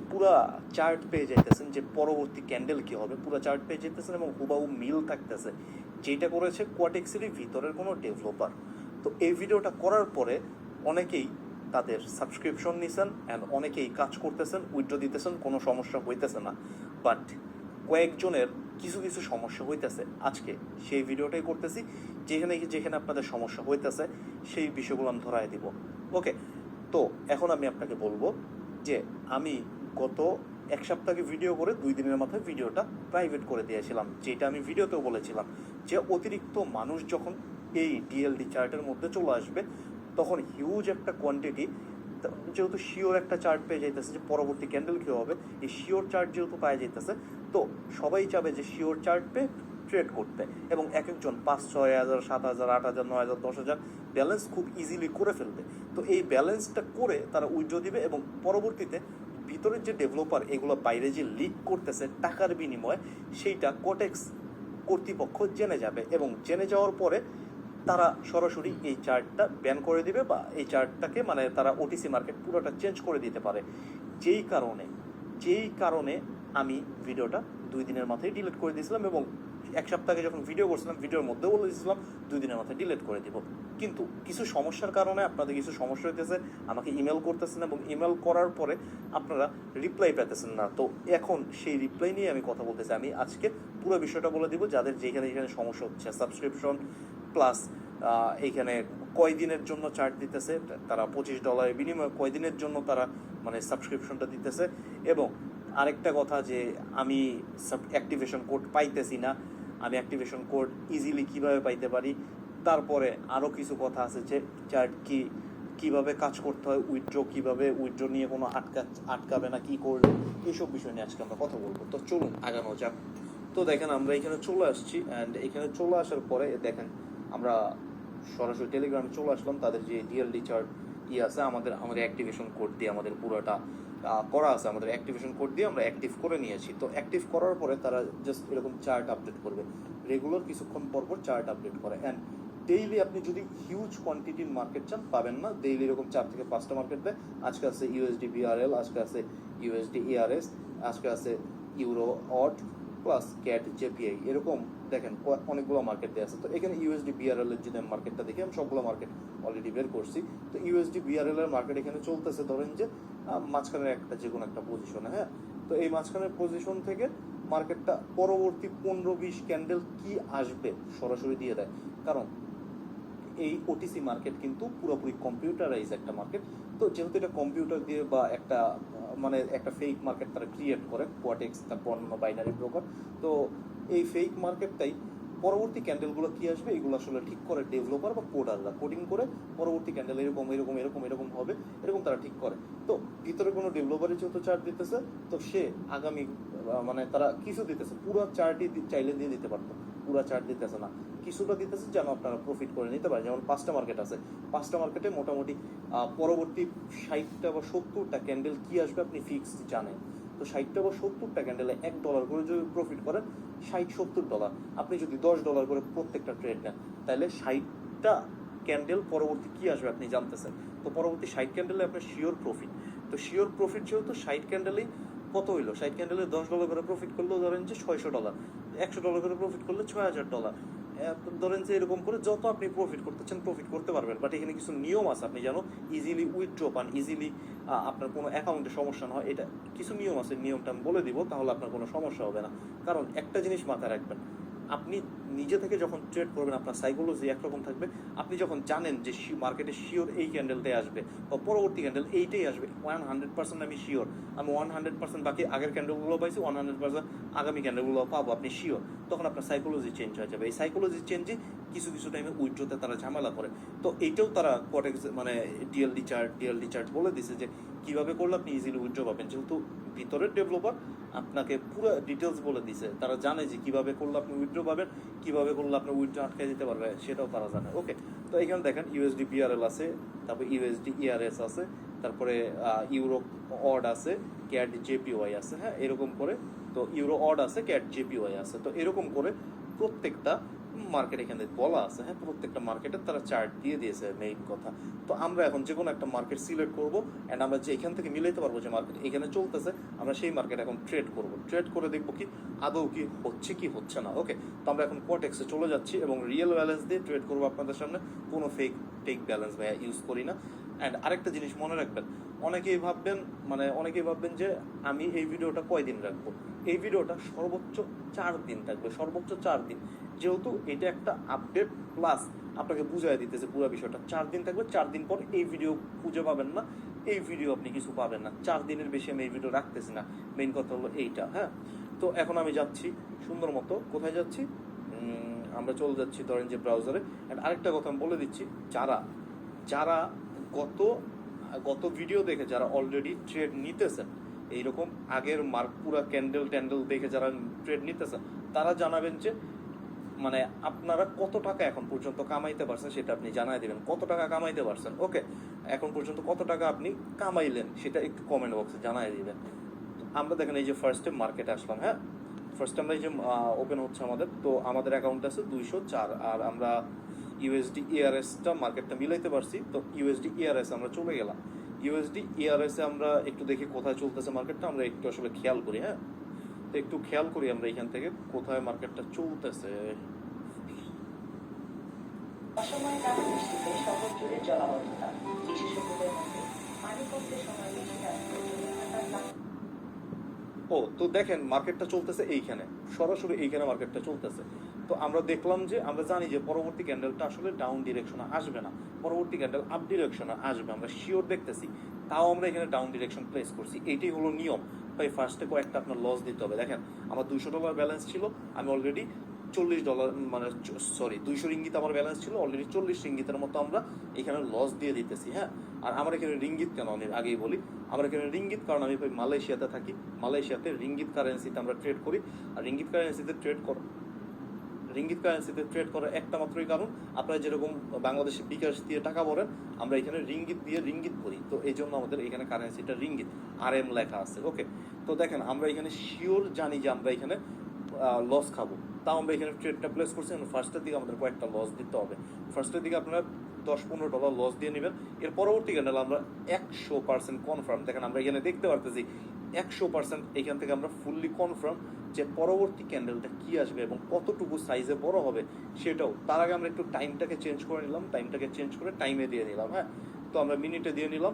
পুরা চার্ট পেয়ে যাইতেছেন যে পরবর্তী ক্যান্ডেল কি হবে, পুরো চার্ট পেয়ে যেতেছেন এবং হুবাহু মিল থাকতেছে যেটা করেছে কোয়াটেক্সেরই ভিতরের কোনো ডেভেলপার। তো এই ভিডিওটা করার পরে অনেকেই তাদের সাবস্ক্রিপশন নিছেন অ্যান্ড অনেকেই কাজ করতেছেন, উইথড্র দিতেছেন, কোনো সমস্যা হইতেছে না। বাট কয়েকজনের কিছু কিছু সমস্যা হইতেছে, আজকে সেই ভিডিওটাই করতেছি যেখানে যেখানে আপনাদের সমস্যা হইতেছে সেই বিষয়গুলো আমি ধরাই দিব। ওকে, তো এখন আমি আপনাকে বলবো যে আমি গত এক সপ্তাহে ভিডিও করে 2 দিনের মাথায় ভিডিওটা প্রাইভেট করে দিয়েছিলাম, যেটা আমি ভিডিওতেও বলেছিলাম যে অতিরিক্ত মানুষ যখন এই ডিএলডি চার্টের মধ্যে চলে আসবে তখন হিউজ একটা কোয়ান্টিটি, যেহেতু শিওর একটা চার্ট পেয়ে যাইতেছে যে পরবর্তী ক্যান্ডেল কী হবে, এই শিওর চার্ট যেহেতু পাওয়া যাইতেছে তো সবাই চাবে যে শিওর চার্ট পেয়ে ট্রেড করতে, এবং এক একজন 5-6 হাজার, 7 হাজার, 8 হাজার, 9 হাজার, 10 হাজার ব্যালেন্স খুব ইজিলি করে ফেলবে। তো এই ব্যালেন্সটা করে তারা উইথড্র দিবে এবং পরবর্তীতে ভিতরের যে ডেভেলপার এগুলো বাইরে যে লিক করতেছে টাকার বিনিময়ে সেইটা কোটেক্স কর্তৃপক্ষ জেনে যাবে, এবং জেনে যাওয়ার পরে তারা সরাসরি এই চার্টটা ব্যান করে দিবে বা এই চার্টটাকে মানে তারা ওটিসি মার্কেট পুরোটা চেঞ্জ করে দিতে পারে। যেই কারণে আমি ভিডিওটা 2 দিনের মাথায় ডিলিট করে দিয়েছিলাম, এবং এক সপ্তাহে যখন ভিডিও করছিলাম ভিডিওর মধ্যেও বলে দিয়েছিলাম 2 দিনের মাথায় ডিলিট করে দিব। কিন্তু কিছু সমস্যার কারণে আপনাদের কিছু সমস্যা হইতেছে, আমাকে ইমেল করতেছেন এবং ইমেল করার পরে আপনারা রিপ্লাই পেতেছেন না। তো এখন সেই রিপ্লাই নিয়ে আমি কথা বলতেছি। আমি আজকে পুরো বিষয়টা বলে দিব যাদের যেখানে যেখানে সমস্যা হচ্ছে, সাবস্ক্রিপশন প্লাস এইখানে কয়দিনের জন্য চার্ট দিতেছে, তারা $25 বিনিময়ে কয়দিনের জন্য তারা মানে সাবস্ক্রিপশনটা দিতেছে, এবং আরেকটা কথা যে আমি অ্যাক্টিভেশন কোড পাইতেছি না, আমি অ্যাক্টিভেশন কোড ইজিলি কিভাবে পাইতে পারি, তারপরে আরও কিছু কথা আছে যে চার্ট কিভাবে কাজ করতে হয়, উইথড্র নিয়ে কোনো আটকাবে না, কি করবে, এইসব বিষয় নিয়ে আজকে আমরা কথা বলবো। তো চলুন আগানো যাক। তো দেখেন আমরা এখানে চলে আসছি, অ্যান্ড এখানে চলে আসার পরে দেখেন আমরা সরাসরি টেলিগ্রামে চলে আসলাম। তাদের যে ডিএলডি চার্ট আছে আমাদের অ্যাক্টিভেশন কোড দিয়ে আমাদের পুরোটা করা আছে, আমাদের অ্যাক্টিভেশন কোড দিয়ে আমরা অ্যাক্টিভ করে নিয়েছি। তো অ্যাক্টিভ করার পরে তারা জাস্ট এরকম চার্ট আপডেট করবে, রেগুলার কিছুক্ষণ পর চার্ট আপডেট করে। অ্যান্ড ডেইলি আপনি যদি হিউজ কোয়ান্টিটির মার্কেট চান পাবেন না, ডেইলি এরকম 4 থেকে 5টা মার্কেট দেয়। আজকে আছে ইউএসডি বিআরএল, আজকে আছে ইউএসডি ইআরএস, আজকে আছে euro odd plus cat JPI, এরকম দেখেন অনেকগুলো মার্কেট দেওয়া আছে। তো এখানে ইউএসডি বিআরএল এর যদি মার্কেটটা দেখি, আমি সবগুলো মার্কেট অলরেডি বের করছি। তো ইউএসডি বিআরএল এর মার্কেট এখানে চলতেছে ধরেন যে মাঝখানের একটা যে কোনো একটা পজিশনে, হ্যাঁ। তো এই মাঝখানের পজিশন থেকে মার্কেটটা পরবর্তী 15-20 ক্যান্ডেল কি আসবে সরাসরি দিয়ে দেয়, কারণ এই ওটিসি মার্কেট কিন্তু পুরোপুরি কম্পিউটারাইজ একটা মার্কেট। তো যেহেতু এটা কম্পিউটার দিয়ে বা একটা মানে একটা ফেক মার্কেট তারা ক্রিয়েট করে, কোয়াটেক্স তারপর অন্য বাইনারি ব্রোকার, তো এই ফেক মার্কেটটাই পরবর্তী ক্যান্ডেলগুলো কি আসবে এগুলো আসলে ঠিক করে ডেভেলপার বা কোডাররা কোডিং করে পরবর্তী ক্যান্ডেল এরকম এরকম এরকম এরকম হবে, এরকম তারা ঠিক করে। তো ভিতরে কোনো ডেভেলপারই যেহেতু চার্ট দিতেছে তো সে আগামী মানে তারা কিছু দিতেছে, পুরো চার্টই চাইলে দিয়ে দিতে পারতো, পুরো চার্ট দিতেছে না, কিছুটা দিতেছে যেন আপনারা প্রফিট করে নিতে পারেন। যেমন 5টা মার্কেট আছে, 5টা মার্কেটে মোটামুটি পরবর্তী 60টা বা 70টা ক্যান্ডেল কি আসবে আপনি ফিক্সড জানেন। তো 60টা বা 70টা ক্যান্ডেলে $1 করে যদি প্রফিট করেন, $60-70, আপনি যদি $10 করে প্রত্যেকটা ট্রেড নেন তাহলে 60টা ক্যান্ডেল পরবর্তী কি আসবে আপনি জানতেছেন। তো পরবর্তী 60 ক্যান্ডেলে আপনার শিওর প্রফিট। তো শিওর প্রফিট যেহেতু 60 ক্যান্ডেলেই কত হইলো, 60 ক্যান্ডেলে $10 করে প্রফিট করলেও ধরেন যে $600, $100 করে প্রফিট করলে $6000, ধরেন যে এরকম করে যত আপনি প্রফিট করতে চান প্রফিট করতে পারবেন। বাট এখানে কিছু নিয়ম আছে, আপনি যেন ইজিলি উইথড্র পান, ইজিলি আপনার কোনো অ্যাকাউন্টে সমস্যা না হয়, এটা কিছু নিয়ম আছে, নিয়মটা আমি বলে দিব, তাহলে আপনার কোনো সমস্যা হবে না। কারণ একটা জিনিস মাথায় রাখবেন, আপনি নিজে থেকে যখন ট্রেড করবেন আপনার সাইকোলজি একরকম থাকবে। আপনি যখন জানেন যে মার্কেটে শিওর এই ক্যান্ডেলটাই আসবে বা পরবর্তী ক্যান্ডেল এইটাই আসবে, 100% আমি শিওর, আমি 100% বাকি আগের ক্যান্ডেলগুলো পাইছি, 100% আগামী ক্যান্ডেলগুলো পাবো, আপনি শিওর, তখন আপনার সাইকোলজি চেঞ্জ হয়ে যাবে। এই সাইকোলজি চেঞ্জে কিছু কিছু টাইমে উইথড্রোতে তারা ঝামেলা করে। তো এইটাও তারা কোয়াটেক্স মানে ডিএলডি চার্ট বলে দিছে যে কীভাবে করলে আপনি ইজিলি উইথড্র পাবেন। যেহেতু ভিতরের ডেভেলপার আপনাকে পুরো ডিটেলস বলে দিছে, তারা জানে যে কিভাবে করলে আপনি উইথড্র পাবেন, কিভাবে করলে আপনি উইথড্র আটকে দিতে পারবে, সেটাও তারা জানে। ওকে, তো এখানে দেখেন ইউএসডি বিআরএল আছে, তারপরে ইউএসডি ইআরএস আছে, তারপরে ইউরো অড আছে, ক্যাট জেপিওয়াই আছে, হ্যাঁ এরকম করে। তো ইউরো অড আছে, ক্যাট জেপিওয়াই আছে। তো এরকম করে প্রত্যেকটা মার্কেট এখানে বলা আছে, হ্যাঁ প্রত্যেকটা মার্কেটের তারা চার্ট দিয়ে দিয়েছে মেইন কথা। তো আমরা এখন যে কোনো একটা মার্কেট সিলেক্ট করবো অ্যান্ড আমরা যে এখান থেকে মিলাইতে পারবো যে মার্কেট এখানে চলতেছে, আমরা সেই মার্কেট এখন ট্রেড করবো। ট্রেড করে দেখবো কি আদৌ কি হচ্ছে কি হচ্ছে না। ওকে, তো আমরা এখন কোয়াটেক্সে চলে যাচ্ছি এবং রিয়েল ব্যালেন্স দিয়ে ট্রেড করবো আপনাদের সামনে, কোনো টেক ব্যালেন্স ভাইয়া ইউজ করি না। অ্যান্ড আরেকটা জিনিস মনে রাখবেন, অনেকেই ভাববেন যে আমি এই ভিডিওটা কয়দিন রাখবো। এই ভিডিওটা সর্বোচ্চ 4 দিন থাকবে, সর্বোচ্চ 4 দিন, যেহেতু এটা একটা আপডেট প্লাস আপনাকে বুঝাই দিতেছে পুরো বিষয়টা। 4 দিন থাকবে, 4 দিন পর এই ভিডিও খুঁজে পাবেন না, এই ভিডিও আপনি কিছু পাবেন না। 4 দিনের বেশি আমি এই ভিডিও রাখতেছি না, মেইন কথা হলো এইটা। হ্যাঁ, তো এখন আমি যাচ্ছি সুন্দর মতো, কোথায় যাচ্ছি, আমরা চলে যাচ্ছি ধরেন যে ব্রাউজারে। অ্যান্ড আরেকটা কথা আমি বলে দিচ্ছি, যারা গত ভিডিও দেখে যারা অলরেডি ট্রেড নিতেছেন, এইরকম আগের পুরা ক্যান্ডেল ট্যান্ডেল দেখে যারা ট্রেড নিতেছেন, তারা জানাবেন যে মানে আপনারা কত টাকা এখন পর্যন্ত কামাইতে পারছেন, সেটা আপনি জানাই দেবেন। কত টাকা কামাইতে পারছেন, ওকে, এখন পর্যন্ত কত টাকা আপনি কামাইলেন সেটা একটু কমেন্ট বক্সে জানাই দিবেন। আমরা দেখেন এই যে ফার্স্টে মার্কেটে আসলাম, হ্যাঁ ফার্স্ট আমরা এই যে ওপেন হচ্ছে আমাদের, তো আমাদের অ্যাকাউন্ট আছে 204, আর আমরা ইউএসডি ইআরএসটা মার্কেটটা মিলাইতে পারছি। তো ইউএসডি ইআরএস আমরা চলে গেলাম। ইউএসডি ইআরএস এ আমরা একটু দেখি কোথায় চলতেছে মার্কেটটা, আমরা একটু আসলে খেয়াল করি। হ্যাঁ, তো একটু খেয়াল করি আমরা এখান থেকে কোথায় মার্কেটটা চলতেছে। অসময়ে টানা বৃষ্টিতে শহর জুড়ে জলাবদ্ধতা, বিশেষজ্ঞদের মতে পানিপথের সময় বেশি ও তো দেখেন মার্কেটটা চলতেছে এইখানে, সরাসরি এইখানে মার্কেটটা চলতেছে। তো আমরা দেখলাম যে আমরা জানি যে পরবর্তী ক্যান্ডেলটা আসলে ডাউন ডিরেকশনে আসবে না, পরবর্তী ক্যান্ডেল আপ ডিরেকশনে আসবে, আমরা শিওর দেখতেছি। তাও আমরা এখানে ডাউন ডিরেকশন প্লেস করছি, এইটাই হলো নিয়ম ভাই। ফার্স্টে কয়েকটা আপনার লস দিতে হবে। দেখেন আমার $200 ব্যালেন্স ছিল, আমি অলরেডি $40 মানে সরি 200 রিঙ্গিত আমার ব্যালেন্স ছিল, অলরেডি 40 রিঙ্গিতের মতো আমরা এখানে লস দিয়ে দিতেছি। হ্যাঁ, আর আমার এখানে রিঙ্গিত কেন আমি আগেই বলি, আমার এখানে রিঙ্গিত কারণ আমি ভাই মালয়েশিয়াতে থাকি, মালয়েশিয়াতে রিঙ্গিত কারেন্সিতে আমরা ট্রেড করি। আর রিঙ্গিত কারেন্সিতে ট্রেড করার একটা মাত্রই কারণ, আপনারা যেরকম বাংলাদেশে বিকাশ দিয়ে টাকা ভরেন, আমরা এখানে রিঙ্গিত করি, তো এই জন্য আমাদের এখানে কারেন্সিটা রিঙ্গিত, RM লেখা আছে। ওকে, তো দেখেন আমরা এখানে শিওর জানি যে আমরা এখানে লস খাবো, তাও আমরা এখানে ট্রেডটা প্লেস করছি। ফার্স্টের দিকে আমাদের কয়েকটা লস দিতে হবে। ফার্স্টের দিকে আপনারা $10-15 লস দিয়ে নেবেন। এর পরবর্তী ক্যান্ডেল আমরা 100% কনফার্ম, দেখেন আমরা এখানে দেখতে পারতেছি 100% এখান থেকে আমরা ফুললি কনফার্ম যে পরবর্তী ক্যান্ডেলটা কি আসবে এবং কতটুকু সাইজে বড় হবে সেটাও। তার আগে আমরা একটু টাইমটাকে চেঞ্জ করে নিলাম, টাইমে দিয়ে নিলাম। হ্যাঁ, তো আমরা মিনিটে দিয়ে নিলাম।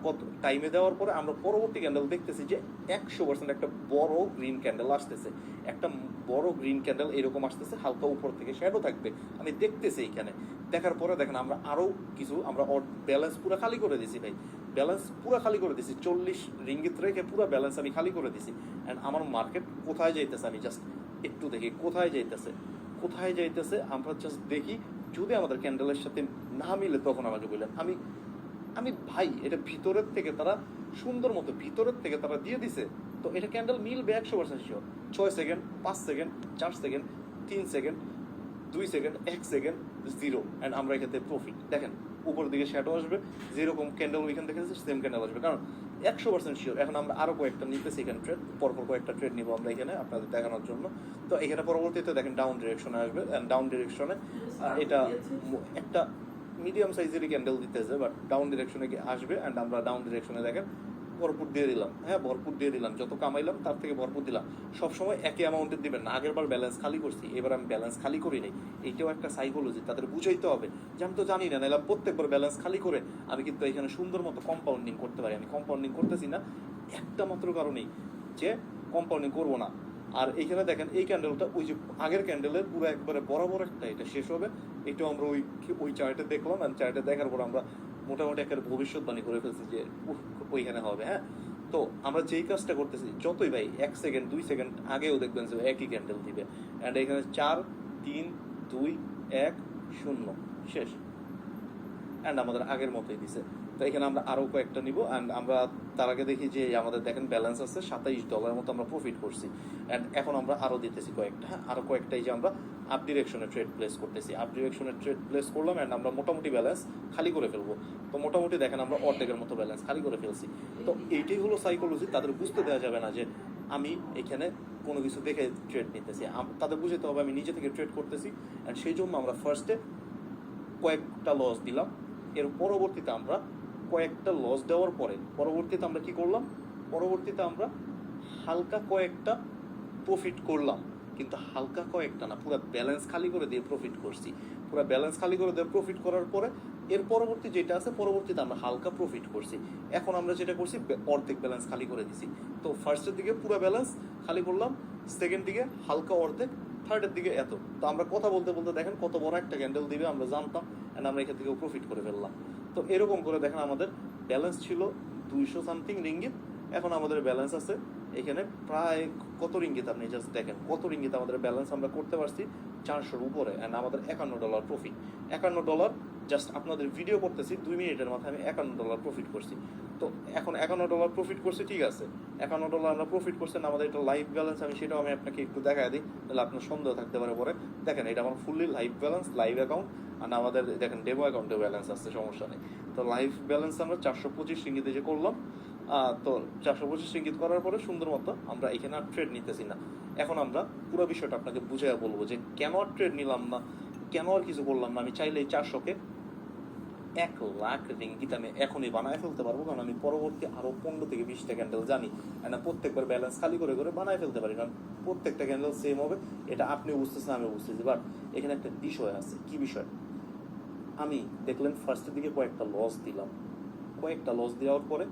কত টাইমে দেওয়ার পরে আমরা পরবর্তী ক্যান্ডেল দেখতেছি যে 100% একটা বড় গ্রিন ক্যান্ডেল আসতেছে, একটা বড় গ্রিন ক্যান্ডেল এরকম আসতেছে, হালকা উপর থেকে শ্যাডো থাকবে, আমি দেখতেছি এখানে। দেখার পরে দেখেন আমরা আরও কিছু আমরা ব্যালেন্স পুরো খালি করে দিছি ভাই, ব্যালেন্স পুরো খালি করে দিছি, 40 রিঙ্গিত রেখে পুরো ব্যালেন্স আমি খালি করে দিছি। অ্যান্ড আমার মার্কেট কোথায় যাইতেছে আমি জাস্ট একটু দেখি কোথায় যাইতেছে আমরা জাস্ট দেখি। যদি আমাদের ক্যান্ডেলের সাথে না মিলে তখন আমাকে বললেন, আমি ভাই এটা ভিতরের থেকে তারা সুন্দর মতো ভিতরের থেকে তারা দিয়ে দিছে, তো এটা ক্যান্ডেল মিলবে 100% sure. 6 second, 5 second, 4 second, 3 second, 2 second, 1 second, 0। And আমরা এখান থেকে প্রফিট। দেখেন উপর দিকে শ্যাডো আসবে, যেরকম ক্যান্ডেল ওইখান থেকে সেম ক্যান্ডেল আসবে, কারণ 100% শিওর। এখন আমরা আরও কয়েকটা নিতেছি এখানে ট্রেড, পরপর কয়েকটা ট্রেড নিবো আমরা এখানে আপনাদের দেখানোর জন্য। তো এখানে পরবর্তীতে দেখেন ডাউন ডিরেকশনে আসবে, অ্যান্ড ডাউন ডিরেকশনে এটা একটা মিডিয়াম সাইজেরই ক্যান্ডেল দিতেছে, বাট ডাউন ডিরেকশনে আসবে। অ্যান্ড আমরা ডাউন ডিরেকশনে দেখেন ভরপুর দিয়ে দিলাম। হ্যাঁ, ভরপুর দিয়ে দিলাম, যত কামাইলাম তার থেকে ভরপুর দিলাম। সবসময় একই অ্যামাউন্টের দিবেন না। আগের বার ব্যালেন্স খালি করছি, এবার আমি ব্যালেন্স খালি করি নাই, এইটাও একটা সাইকোলজি, তাদের বুঝাইতে হবে যে আমি তো জানি না, নাহলে প্রত্যেকবার ব্যালেন্স খালি করে আমি কিন্তু এখানে সুন্দর মতো কম্পাউন্ডিং করতে পারি। আমি কম্পাউন্ডিং করতেছি না একটা মাত্র কারণেই, যে কম্পাউন্ডিং করবো না। আর এইখানে দেখেন এই ক্যান্ডেলটা ওই যে আগের ক্যান্ডেলের পুরো একবারে বরাবর একটা এটা শেষ হবে, এটাও আমরা ওই চার্টে দেখলাম। আর চার্টে দেখার পর আমরা মোটামুটি একটা ভবিষ্যৎবাণী করে ফেলছি যে ওইখানে হবে। হ্যাঁ, তো আমরা যেই কাজটা করতেছি, যতই ভাই 1 সেকেন্ড 2 সেকেন্ড আগেও দেখবেন যে একই ক্যান্ডেল দিবে। অ্যান্ড এখানে 4 3 2 1 0 শেষ। অ্যান্ড আমাদের আগের মতোই দিছে। তো এখানে আমরা আরও কয়েকটা নিব। অ্যান্ড আমরা তার আগে দেখি যে আমাদের দেখেন ব্যালেন্স আছে $27 মতো আমরা প্রফিট করছি। অ্যান্ড এখন আমরা আরও দিতেছি কয়েকটা। হ্যাঁ, আরও কয়েকটাই যে আমরা আপ ডিরেকশনে ট্রেড প্লেস করতেছি, আপ ডিরেকশনে ট্রেড প্লেস করলাম। অ্যান্ড আমরা মোটামুটি ব্যালেন্স খালি করে ফেলবো। তো মোটামুটি দেখেন আমরা অর্ধেকের মতো ব্যালেন্স খালি করে ফেলছি। তো এইটাই হলো সাইকোলজি, তাদের বুঝতে দেওয়া যাবে না যে আমি এখানে কোনো কিছু দেখে ট্রেড নিতেছি, তাদের বুঝতে হবে আমি নিজে থেকে ট্রেড করতেছি। অ্যান্ড সেই জন্য আমরা ফার্স্টে কয়েকটা লস দিলাম। এর পরবর্তীতে আমরা কয়েকটা লস দেওয়ার পরে পরবর্তীতে আমরা কি করলাম, পরবর্তীতে আমরা হালকা কয়েকটা প্রফিট করলাম, কিন্তু হালকা কয়েকটা না, পুরো ব্যালেন্স খালি করে দিয়ে প্রফিট করছি। পুরো ব্যালেন্স খালি করে দিয়ে প্রফিট করার পরে এর পরবর্তী যেটা আছে পরবর্তীতে আমরা হালকা প্রফিট করছি। এখন আমরা যেটা করছি অর্ধেক ব্যালেন্স খালি করে দিছি। তো ফার্স্টের দিকে পুরো ব্যালেন্স খালি করলাম, সেকেন্ড দিকে হালকা অর্ধেক, থার্ডের দিকে এত। তো আমরা কথা বলতে বলতে দেখেন কত বড় একটা ক্যান্ডেল দিবে আমরা জানতাম, অ্যান্ড আমরা এখান থেকেও প্রফিট করে ফেললাম। তো এরকম করে দেখেন আমাদের ব্যালেন্স ছিল 200 সামথিং রিঙ্গিত, এখন আমাদের ব্যালেন্স আছে এখানে প্রায় কত রিঙ্গিত, আপনি জাস্ট দেখেন কত রিঙ্গিত আমাদের ব্যালেন্স আমরা করতে পারছি, 400-র উপরে। অ্যান্ড আমাদের $51 প্রফিট, $51 জাস্ট আপনাদের ভিডিও করতেছি 2 মিনিটের মাথায় আমি $51 প্রফিট করছি। তো এখন $51 প্রফিট করছি, ঠিক আছে, $51 আমরা প্রফিট করছেন, আমাদের এটা লাইভ ব্যালেন্স, আমি সেটাও আমি আপনাকে একটু দেখাই দিই, তাহলে আপনার সন্দেহ থাকতে পারে পরে। দেখেন এটা আমার fully live balance, live account. আর আমাদের দেখেন ডেমো অ্যাকাউন্টে ব্যালেন্স আছে, সমস্যা নেই। তো লাইভ ব্যালেন্স আমরা 425 রিঙ্গিতে যে করলাম, তো 425 রিঙ্গিত করার পরে সুন্দর মতো আমরা এখানে আর ট্রেড নিতেছি না। এখন আমরা পুরো বিষয়টা আপনাকে বুঝাইয়া বলবো যে কেন আর ট্রেড নিলাম না, কেন আর কিছু করলাম না। আমি চাইলে এই 400-কে 1 লাখ রিঙ্গিত আমি এখনই বানায় ফেলতে পারবো, কারণ আমি পরবর্তী আরো 15 থেকে 20টা ক্যান্ডেল জানি, না প্রত্যেকবার ব্যালেন্স খালি করে করে বানায় ফেলতে পারি, কারণ প্রত্যেকটা ক্যান্ডেল সেম হবে। এটা আপনি বুঝতেছেন, আমি বুঝতেছি, বাট এখানে একটা বিষয় আছে। কি বিষয়? আমি দেখলেন ফার্স্টের দিকে কয়েকটা লস দিলাম, কয়েকটা লস দেওয়ার পরে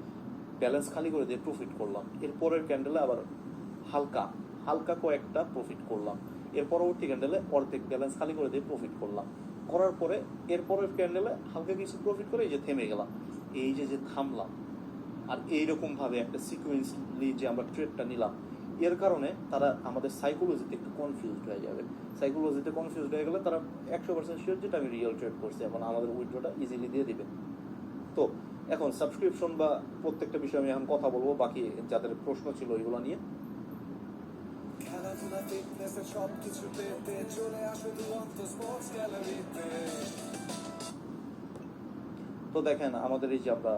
ব্যালেন্স খালি করে দিয়ে প্রফিট করলাম। এর পরের ক্যান্ডেলে আবার হালকা হালকা কয়েকটা প্রফিট করলাম। এর পরবর্তী ক্যান্ডেলে অর্ধেক ব্যালেন্স খালি করে দিয়ে প্রফিট করলাম। করার পরে এর পরের ক্যান্ডেলে হালকা কিছু প্রফিট করে এই যে থেমে গেলাম, এই যে থামলাম। আর এইরকমভাবে একটা সিকুয়েন্সলি যে আমরা ট্রেডটা নিলাম, এর কারণে তারা আমাদের সাইকোলজিতে একটু কনফিউজড হয়ে যাবে। সাইকোলজিতে কনফিউজড হয়ে গেলে তারা 100% শিওর যেটা আমি রিয়েল ট্রেড করছি, এখন আমাদের উইথড্রটা ইজিলি দিয়ে দিবে। তো এখন সাবস্ক্রিপশন বা প্রত্যেকটা বিষয়ে আমি এখন কথা বলবো, বাকি যাদের প্রশ্ন ছিল ওইগুলো নিয়ে। খেলাধুলা ফিটনেসের সবকিছু পেতে চলে আসো দুরন্ত স্পোর্টস গ্যালারিতে। তো দেখেন আমাদের এই যে আমরা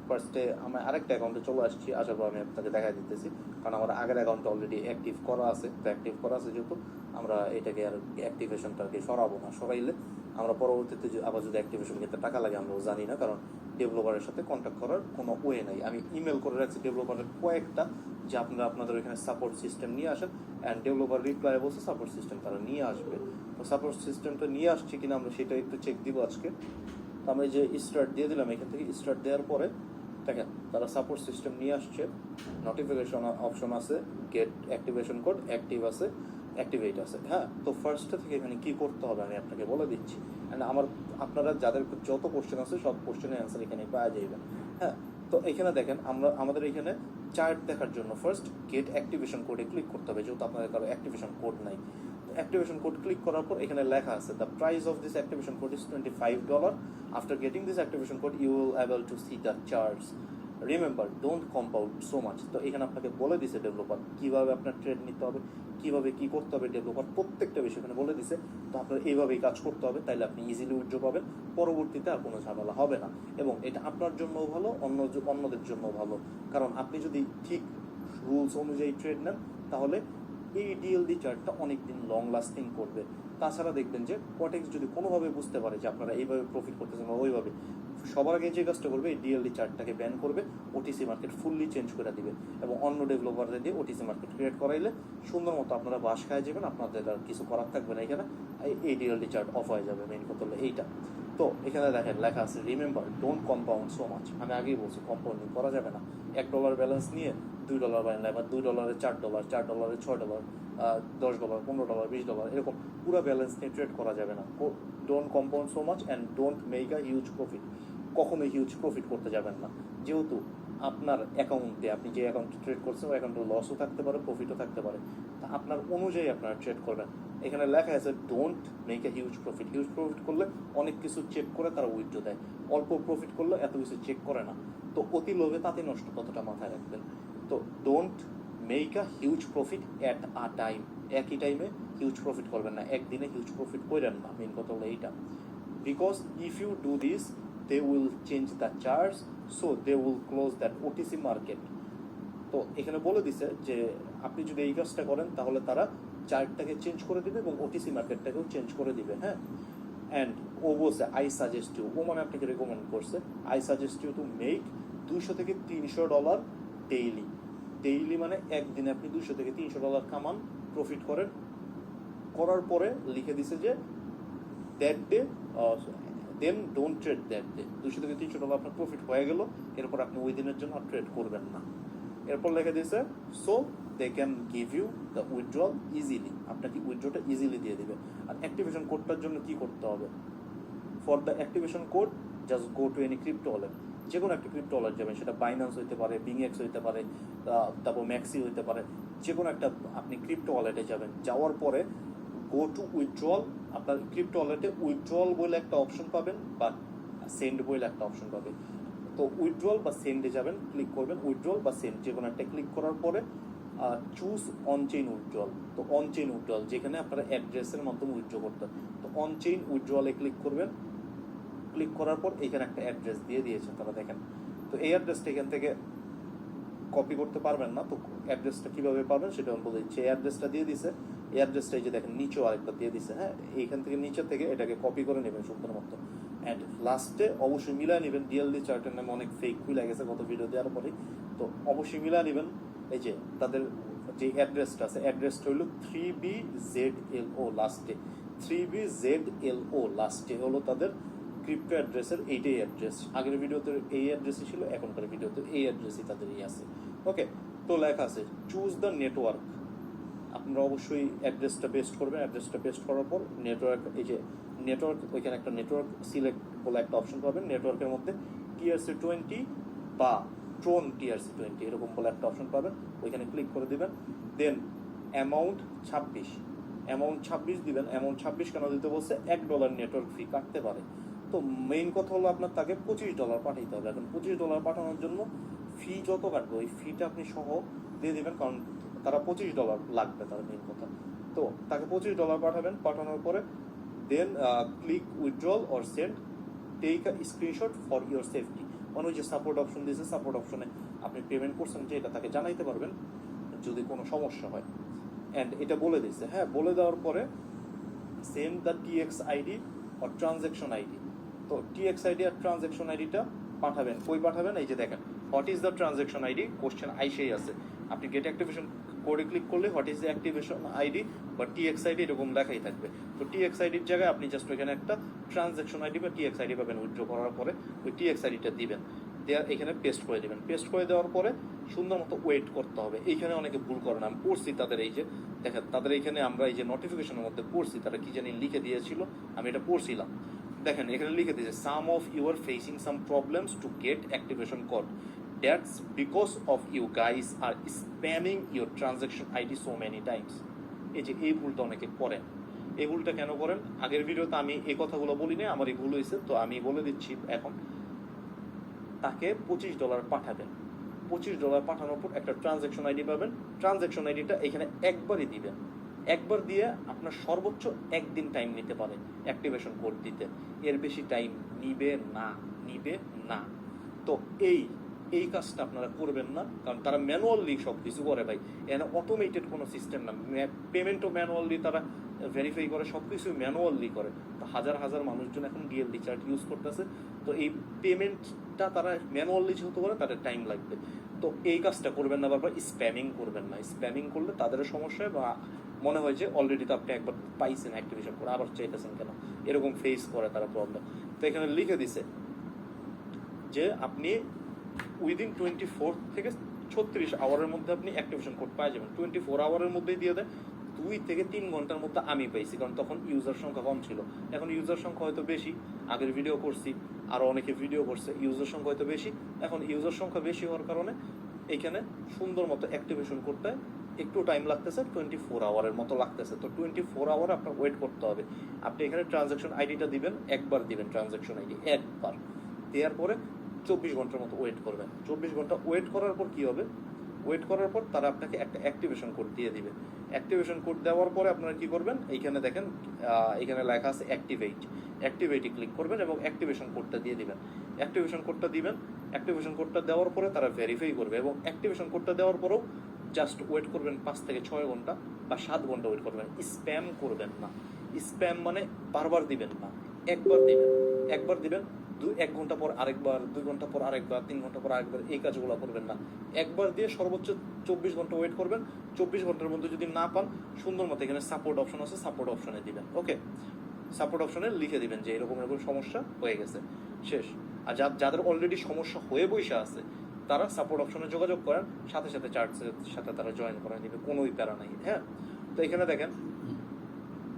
ফার্স্টে আমি আরেকটা অ্যাকাউন্টে চলে আসছি, আসার পর আমি আপনাকে দেখা দিতেছি, কারণ আমার আগের অ্যাকাউন্ট অলরেডি অ্যাক্টিভ করা আছে। তো অ্যাক্টিভ করা আছে যেহেতু আমরা এটাকে আর অ্যাক্টিভেশনটাকে সরাবো না, সরাইলে আমরা পরবর্তীতে আবার যদি অ্যাক্টিভেশন করতে টাকা লাগে আমরাও জানি না, কারণ ডেভেলপারের সাথে কন্ট্যাক্ট করার কোনো ওয়ে নাই। আমি ইমেল করে রাখছি ডেভেলপারের কয়েকটা, যে আপনারা আপনাদের ওইখানে সাপোর্ট সিস্টেম নিয়ে আসেন, অ্যান্ড ডেভেলপার রিপ্লাই বলছে সাপোর্ট সিস্টেম তারা নিয়ে আসবে। তো সাপোর্ট সিস্টেমটা নিয়ে আসছে কিনা আমরা সেটা একটু চেক দিব আজকে। তো আমি যে স্টার্ট দিয়ে দিলাম, এখান থেকে স্টার্ট দেওয়ার পরে দেখেন তারা সাপোর্ট সিস্টেম নিয়ে আসছে, নোটিফিকেশন অপশন আছে, গেট অ্যাক্টিভেশন কোড অ্যাক্টিভ আছে, অ্যাক্টিভেট আছে। হ্যাঁ, তো ফার্স্টে থেকে এখানে কি করতে হবে আমি আপনাকে বলে দিচ্ছি। অ্যান্ড আপনারা যাদের যত কোশ্চেন আছে সব কোশ্চেনের অ্যান্সার এখানে পাওয়া যাবে। হ্যাঁ, তো এখানে দেখেন আমাদের এখানে চার্ট দেখার জন্য ফার্স্ট গেট অ্যাক্টিভেশন কোডে ক্লিক করতে হবে, যেহেতু আপনাদের কারো অ্যাক্টিভেশন কোড নাই। অ্যাক্টিভেশন কোড ক্লিক করার পর এখানে লেখা আছে the price of this activation code is $25. After getting this activation code you will able to see the charts, remember don't compound so much. তো এখানে আপনাকে বলে দিছে ডেভেলপার কীভাবে আপনার ট্রেড নিতে হবে, কীভাবে কী করতে হবে, ডেভেলপার প্রত্যেকটা বিষয় এখানে বলে দিছে। তো আপনার এইভাবেই কাজ করতে হবে, তাইলে আপনি ইজিলি উইথড্র পাবেন, পরবর্তীতে আর কোনো ঝামেলা হবে না। এবং এটা আপনার জন্যও ভালো, অন্যদের জন্যও ভালো, কারণ আপনি যদি ঠিক রুলস অনুযায়ী ট্রেড নেন তাহলে এই ডিএলডি চার্টটা অনেকদিন লং লাস্টিং করবে। তাছাড়া দেখবেন যে কটেক্স যদি কোনোভাবে বুঝতে পারে যে আপনারা এইভাবে প্রফিট করতেছেন বা ওইভাবে, সবার আগে যে কাজটা করবে এই ডিএলডি চার্টটাকে ব্যান করবে, ওটিসি মার্কেট ফুললি চেঞ্জ করে দিবে এবং অন্য ডেভেলপারদের দিয়ে ওটিসি মার্কেট ক্রিয়েট করাইলে সুন্দর মতো আপনারা বাস খায় যাবেন, আপনাদের আর কিছু করার থাকবে না। এখানে এই ডিএলডি চার্ট অফ হয়ে যাবে, মেইন কথা হলো এইটা। তো এখানে দেখেন লেখা আছে remember don't compound so much. আমি আগেই বলছি কম্পাউন্ডিং করা যাবে না। $1 ব্যালেন্স নিয়ে $2 বানালে বা $2 $4, $4 $6, $10 $15 $20 এরকম পুরো ব্যালেন্স নিয়ে ট্রেড করা যাবে না। Don't compound so much and don't make a huge profit. কখনোই হিউজ প্রফিট করতে যাবেন না, যেহেতু আপনার অ্যাকাউন্টে আপনি যে অ্যাকাউন্টে ট্রেড করছেন ওই অ্যাকাউন্টে লসও থাকতে পারে, প্রফিটও থাকতে পারে। তা আপনার অনুযায়ী আপনারা ট্রেড করবেন। এখানে লেখা আছে don't make a huge profit. Huge profit করলে অনেক কিছু চেক করে তারা উইথড্র দেয়, অল্প প্রফিট করলে এত কিছু চেক করে না। তো অতি লোভে তাতে নষ্ট, কতটা মাথায় রাখবেন। তো don't make a huge profit at a time, একই টাইমে হিউজ প্রফিট করবেন না, একদিনে হিউজ প্রফিট করেন না, মেইন কথা হলো এইটা। Because if you do this they will change the charts, so they will close that OTC market. তো এখানে বলে দিছে যে আপনি যদি এই কাজটা করেন তাহলে তারা চার্টটাকে চেঞ্জ করে দিবে এবং ওটিসি মার্কেটটাকেও চেঞ্জ করে দিবে, হ্যাঁ। অ্যান্ড ও বলছে আই সাজেস্ট ইউ, ও মানে আপনাকে রেকমেন্ড করছে, I suggest you to make $200 থেকে $300 ডেইলি, মানে একদিনে আপনি $200 থেকে $300 কামান, প্রফিট করেন। করার পরে লিখে দিছে যে that day then don't trade that day. $200 থেকে $300 আপনার প্রফিট হয়ে গেল, এরপর আপনি ওই দিনের জন্য আর ট্রেড করবেন না। এরপর লিখে দিয়েছে so they can give you the withdrawal easily, আপনাকে উইথড্রটা ইজিলি দিয়ে দিবে। আর অ্যাক্টিভেশন কোডটার জন্য কি করতে হবে? For the activation code just go to any crypto wallet, যে কোনো একটা ক্রিপ্টো ওয়ালেট যাবেন, সেটা বাইন্যান্স হইতে পারে, বিংএক্স হইতে পারে, তারপর ম্যাক্সি হইতে পারে, যে কোনো একটা আপনি ক্রিপ্টো ওয়ালেটে যাবেন। যাওয়ার পরে গো টু উইথড্রল, আপনার ক্রিপ্টো ওয়ালেটে উইথড্রল বলে একটা অপশন পাবেন বা সেন্ড বলে একটা অপশন পাবেন। তো উইথড্রল বা সেন্ডে যাবেন, ক্লিক করবেন উইথড্রল বা সেন্ড, যে কোনো একটা ক্লিক করার পরে চুজ অন চেইন উইথড্রল। তো অন চেইন উইথড্রল যেখানে আপনারা অ্যাড্রেসের মাধ্যমে উইথড্র করতেন, তো অন চেইন উইথড্রলে ক্লিক করবেন। ক্লিক করার পর এখানে একটা অ্যাড্রেস দিয়ে দিয়েছে তারা, দেখেন। তো এই অ্যাড্রেসটা এখান থেকে কপি করতে পারবেন না, তো অ্যাড্রেসটা কিভাবে পাবেন সেটা আমি বলে দিচ্ছি। এই অ্যাড্রেসটা দিয়ে দিছে, এই অ্যাড্রেসটা এই যে দেখেন নিচেও আরেকটা দিয়ে দিছে, হ্যাঁ। এইখান থেকে নিচে থেকে এটাকে কপি করে নেবেন সুন্দর মতো, অ্যান্ড লাস্টে অবশ্যই মিলাই নেবেন। ডিএলডি চার্টের নামে অনেক ফেক খুলে গেছে গত ভিডিও দেওয়ার পরে, তো অবশ্যই মিলাই নেবেন। এই যে তাদের যে অ্যাড্রেসটা আছে, অ্যাড্রেসটা হলো 3BZLO লাস্টে, 3BZLO লাস্টে হলো তাদের ক্রিপ্টো অ্যাড্রেসের এইটাই অ্যাড্রেস। আগের ভিডিওতে এই অ্যাড্রেসই ছিল, এখনকার ভিডিওতে এই অ্যাড্রেসই তাদেরই আছে, ওকে। তো লেখা আছে চুজ দ্য নেটওয়ার্ক, আপনারা অবশ্যই অ্যাড্রেসটা পেস্ট করবেন। অ্যাড্রেসটা পেস্ট করার পর নেটওয়ার্ক, এই যে নেটওয়ার্ক, ওইখানে একটা নেটওয়ার্ক সিলেক্ট বলে একটা অপশন পাবেন। নেটওয়ার্কের মধ্যে TRC20 বা ট্রোন TRC20 এরকম বলে একটা অপশন পাবেন, ওইখানে ক্লিক করে দিবেন। দেন অ্যামাউন্ট 26 দিবেন। অ্যামাউন্ট 26 কেন দিতে বলছে? $1 নেটওয়ার্ক ফি কাটতে পারে। তো মেইন কথা হলো আপনার তাকে $25 পাঠাইতে হবে। এখন $25 পাঠানোর জন্য ফি যত কাটবে ওই ফিটা আপনি সহ দিয়ে দেবেন, কারণ তারা $25 লাগবে, তার মেইন কথা। তো তাকে $25 পাঠাবেন। পাঠানোর পরে then click withdrawal or send, take a screenshot for your safety, মানে ওই যে সাপোর্ট অপশন দিয়েছে, সাপোর্ট অপশনে আপনি পেমেন্ট করছেন যে এটা তাকে জানাইতে পারবেন যদি কোনো সমস্যা হয়। অ্যান্ড এটা বলে দিচ্ছে, হ্যাঁ। বলে দেওয়ার পরে send the TX ID or transaction ID. তো TX আইডি আর ট্রানজ্যাকশন আইডিটা পাঠাবেন। কই পাঠাবেন? এই যে দেখেন what is the transaction ID, question আইসেই আছে। আপনি গেট অ্যাক্টিভেশন কোডে ক্লিক করলে what is the activation ID বা TX আইডি এরকম লেখাই থাকবে। তো TX আইডির জায়গায় আপনি জাস্ট ওইখানে একটা ট্রানজ্যাকশন আইডি বা TX আইডি পাবেন। উইথড্র করার পরে ওই TX আইডিটা দিবেন, দেওয়ার এখানে পেস্ট করে দিবেন। পেস্ট করে দেওয়ার পরে সুন্দর মতো ওয়েট করতে হবে। এইখানে অনেকে ভুল করে না, আমি পড়ছি তাদের, এই যে দেখেন তাদের এইখানে আমরা এই যে নোটিফিকেশনের মধ্যে পড়ছি, তারা কি জানি লিখে দিয়েছিল, আমি এটা পড়ছিলাম। দেখেন এখানে লিখে দিয়েছে some of you are facing some problems to get activation code, that's because of you guys are spamming your transaction ID so many times. এই যে এই ভুলটা অনেকে করেন। এই ভুলটা কেন করেন? আগের ভিডিওতে আমি এই কথাগুলো বলি না, আমার এই ভুল হয়েছে, তো আমি বলে দিচ্ছি এখন। তাকে $25 পাঠাবেন। $25 পাঠানোর পর একটা ট্রানজ্যাকশন আইডি পাবেন। ট্রানজ্যাকশন আইডিটা এখানে একবারই দিবেন। একবার দিয়ে আপনার সর্বোচ্চ একদিন টাইম নিতে পারে অ্যাক্টিভেশন কোড দিতে, এর বেশি টাইম নিবে না। তো এই কাজটা আপনারা করবেন না, কারণ তারা ম্যানুয়ালি সব কিছু করে ভাই। এখানে অটোমেটেড কোনো সিস্টেম না, পেমেন্টও ম্যানুয়ালি তারা ভেরিফাই করে, সব কিছু ম্যানুয়ালি করে। তো হাজার মানুষজন এখন ডিএলডি চার্ট ইউজ করতেছে, তো এই পেমেন্টটা তারা ম্যানুয়ালি যেহেতু করে তাদের টাইম লাগবে। তো এই কাজটা করবেন না, বারবার স্প্যামিং করবেন না। স্প্যামিং করলে তাদের সমস্যা হয়, বা মনে হয় যে অলরেডি তো আপনি একবার পাইছেন অ্যাক্টিভেশন করে, আবার চাইতেছেন কেন, এরকম ফেস করে তারা প্রবলেম। তো এখানে লিখে দিছে যে আপনি উইদিন 24 থেকে 36 আওয়ারের মধ্যে আপনি অ্যাক্টিভেশন কোড পাই যাবেন। 24 আওয়ারের মধ্যেই দিয়ে দেয়। 2 থেকে 3 ঘন্টার মধ্যে আমি পাইছি, কারণ তখন ইউজার সংখ্যা কম ছিল। এখন ইউজার সংখ্যা হয়তো বেশি, আগের ভিডিও করছি, আরও অনেকে ভিডিও করছে, ইউজার সংখ্যা হয়তো বেশি। এখন ইউজার সংখ্যা বেশি হওয়ার কারণে এইখানে সুন্দর মতো অ্যাক্টিভেশন করতে একটু টাইম লাগতেছে, 24 আওয়ারের মতো লাগতেছে। তো 24 আওয়ার আপনার ওয়েট করতে হবে। আপনি এখানে ট্রানজ্যাকশন আইডিটা দিবেন, একবার দিবেন ট্রানজ্যাকশন আইডি, একবার দেওয়ার পরে 24 ঘন্টার মতো ওয়েট করবেন। 24 ঘন্টা ওয়েট করার পর কি হবে? ওয়েট করার পর তারা আপনাকে একটা অ্যাক্টিভেশন কোড দিয়ে দিবে। অ্যাক্টিভেশন কোড দেওয়ার পরে আপনারা কি করবেন? এইখানে দেখেন এখানে লেখা আছে অ্যাক্টিভেটে ক্লিক করবেন এবং অ্যাক্টিভেশন কোডটা দিয়ে দিবেন। অ্যাক্টিভেশন কোডটা দিবেন, অ্যাক্টিভেশন কোডটা দেওয়ার পরে তারা ভেরিফাই করবে এবং অ্যাক্টিভেশন কোডটা দেওয়ার পরেও জাস্ট ওয়েট করবেন 5 থেকে 6 ঘন্টা বা 7 ঘন্টা ওয়েট করবেন। স্প্যাম করবেন না। স্প্যাম মানে বারবার দিবেন না, একবার দিবেন 1 ঘন্টা পর আরেকবার, 2 ঘন্টা পর আরেকবার, 3 ঘন্টা পর আরেকবার, এই কাজগুলো করবেন না। একবার দিয়ে সর্বোচ্চ 24 ঘন্টা ওয়েট করবেন। 24 ঘন্টার মধ্যে যদি না পান, সুন্দর মতো এখানে সাপোর্ট অপশন আছে, সাপোর্ট অপশনে দিবেন। ওকে, সাপোর্ট অপশনে লিখে দিবেন যে এরকম এরকম সমস্যা হয়ে গেছে, শেষ। আর যাদের অলরেডি সমস্যা হয়ে বসে আছে তারা সাপোর্ট অপশনে যোগাযোগ করেন, সাথে সাথে চার্জের সাথে তারা জয়েন করে নেবে, কোনোই প্যারা নাই। হ্যাঁ, তো এখানে দেখেন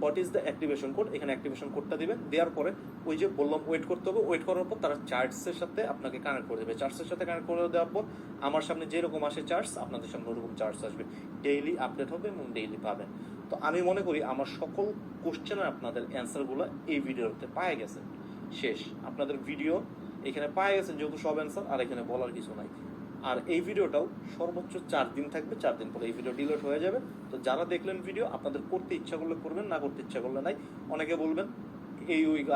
what is the activation code, এখানে অ্যাক্টিভেশন কোডটা দিবেন। দেওয়ার পরে ওই যে বললাম ওয়েট করতে হবে, ওয়েট করার পর তারা চার্জের সাথে আপনাকে কানেক্ট করে দেবে। চার্জের সাথে কানেক্ট করে দেওয়ার পর আমার সামনে যেরকম আসে চার্জ, আপনাদের সামনে ওরকম চার্জ আসবে, ডেইলি আপডেট হবে এবং ডেইলি পাবেন। তো আমি মনে করি আমার সকল কোশ্চেনের আপনাদের অ্যান্সারগুলো এই ভিডিওতে পায়ে গেছেন, শেষ। আপনাদের ভিডিও এখানে পায়ে গেছেন যেহেতু সব অ্যান্সার, আর এখানে বলার কিছু নাই। আর এই ভিডিওটাও সর্বোচ্চ 4 দিন থাকবে, 4 দিন পরে এই ভিডিও ডিলিট হয়ে যাবে। তো যারা দেখলেন ভিডিও, আপনাদের করতে ইচ্ছা করলে করবেন, না করতে ইচ্ছা করলে নাই। অনেকে বলবেন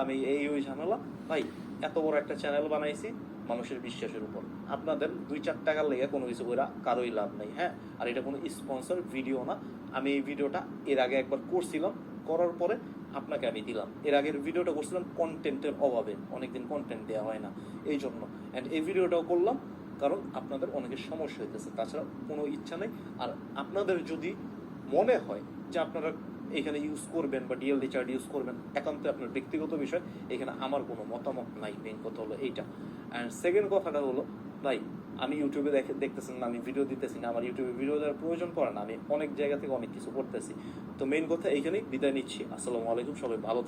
আমি এই ঝামেলা, ভাই এত বড় একটা চ্যানেল বানাইছি মানুষের বিশ্বাসের উপর, আপনাদের 2-4 টাকার লেগে কোনো কিছু করে কারোই লাভ নেই। হ্যাঁ, আর এটা কোনো স্পন্সর ভিডিও না। আমি এই ভিডিওটা এর আগে একবার করছিলাম, করার পরে আপনাকে আমি দিলাম। এর আগের ভিডিওটা করছিলাম কন্টেন্টের অভাবে, অনেকদিন কন্টেন্ট দেওয়া হয় না এই জন্য, অ্যান্ড এই ভিডিওটাও করলাম কারণ আপনাদের অনেকের সমস্যা হইতেছে, তাছাড়া কোনো ইচ্ছা নেই। আর আপনাদের যদি মনে হয় যে আপনারা এখানে ইউজ করবেন বা ডিএলডি চার্ট ইউজ করবেন, একান্ত আপনার ব্যক্তিগত বিষয়, এখানে আমার কোনো মতামত নাই। মেইন কথা হলো এইটা। অ্যান্ড সেকেন্ড কথাটা হলো, ভাই আমি ইউটিউবে দেখতেছেন না, আমি ভিডিও দিতেছি না, আমার ইউটিউবে ভিডিও দেওয়ার প্রয়োজন পড়ে না, আমি অনেক জায়গা থেকে অনেক কিছু করতেছি। তো মেইন কথা এইখানেই বিদায় নিচ্ছি। আসসালামু আলাইকুম, সবাই ভালো থাকবেন।